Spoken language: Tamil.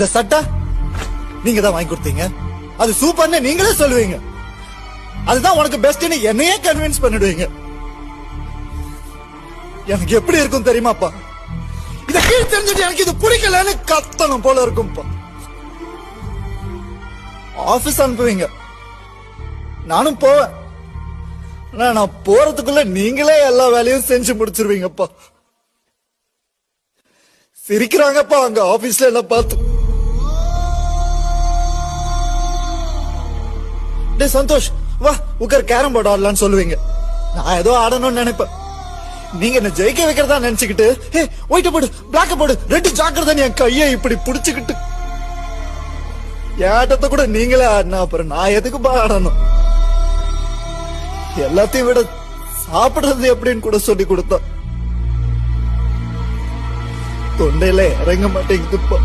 அந்த சட்டை நீங்க தான் வாங்கி கொடுத்தீங்க, அது சூப்பர்னு நீங்களே சொல்லுவீங்க. அதுதான் உனக்கு பெஸ்ட்னு என்னையே கன்வின்ஸ் பண்ணிடுவீங்க. எனக்கு எப்படி இருக்கும் தெரியுமாப்பா? இத கீழ் தெரிஞ்சுட்டு எனக்கு இது பிடிக்கலன்னு கத்தணும் போல இருக்கும்பா. ஆபீஸ் அனுப்புவீங்க, நானும் போவேன். நான் போறதுக்குள்ள நீங்களே எல்லா வேலையும் செஞ்சு முடிச்சிருவீங்கப்பா. சிரிக்கிறாங்கப்பா அங்க ஆபீஸ்ல எல்லாம் பார்த்து. டே சந்தோஷ், வா உட்கார் கேரம் போர்டு ஆடலான்னு சொல்லுவீங்க. நான் ஏதோ ஆடணும்னு நினைப்பேன். நீங்க என்ன ஜெயிக்க வைக்கிறதா நினைச்சுக்கிட்டு ஒயிட்ட போடு, பிளாக்க போடு, ரெட்டு ஜாக்கிரதை என் கையை இப்படி புடிச்சுக்கிட்டு ஏட்டத்தை கூட நீங்களே ஆடினா அப்புறம் நான் எதுக்கு ஆடணும்? எல்லாத்தையும் விட சாப்பிடுறது எப்படின்னு கூட சொல்லி கொடுத்தா தொண்டையில இறங்க மாட்டேங்குதுப்பா.